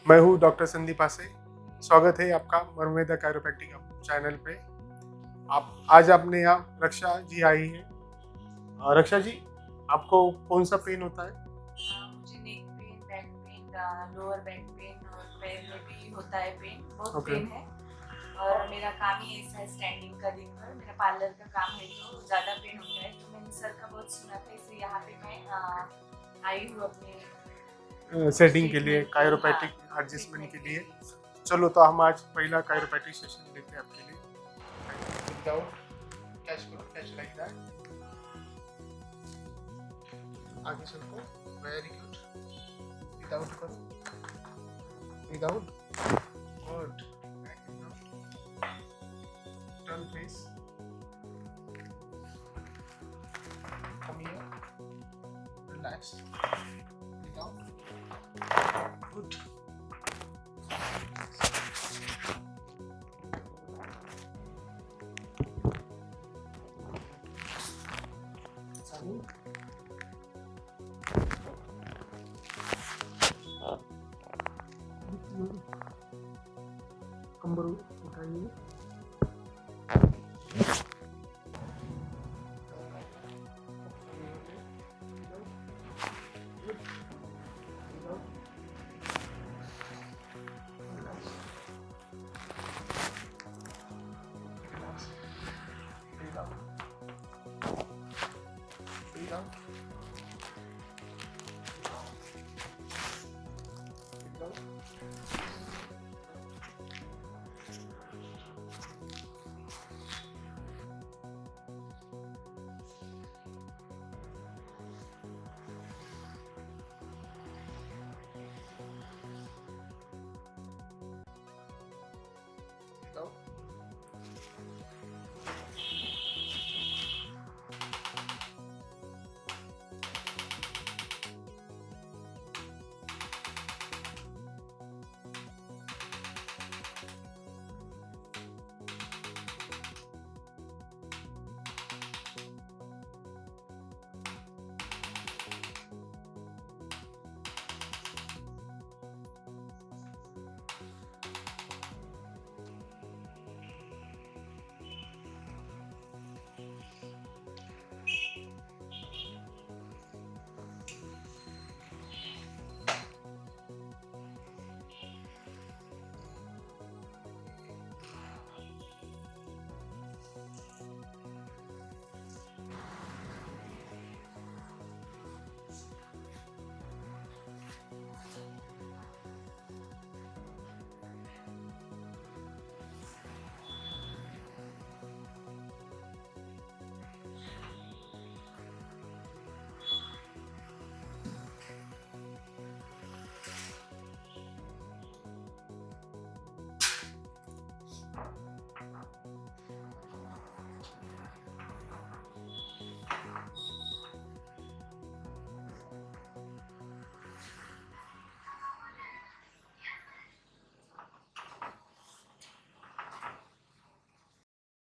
मैं हूँ डॉक्टर संदीप आसे। स्वागत है आपका मरुवेदा कायरोप्रैक्टिक चैनल पे। आप आज आपने यहाँ रक्षा जी आई है। रक्षा जी, आपको कौन सा पेन होता है? मुझे neck pain, back pain, lower back pain और पैर में भी होता है पेन, बहुत ओके। पेन है। और मेरा काम ही ऐसा है स्टैंडिंग का, दिन भर मेरा पार्लर का काम है तो ज़्यादा पेन होता है। तो मैंने सर का बहुत सुना था, इसलिए यहाँ पे मैं आई हूँ अपने सेटिंग के लिए, ट्रीटमेंट कायरोप्रैक्टिक एडजस्टमेंट के लिए। चलो तो हम आज पहला कायरोप्रैक्टिक सेशन लेते हैं आपके लिए। विदाउट कैच करो, कैच लाइक दैट। आगे चलो, वेरी गुड। विदाउट करो, without, good. Turn face, come here, relax, without, good. कंबर उठाइए, breathe out, breathe out,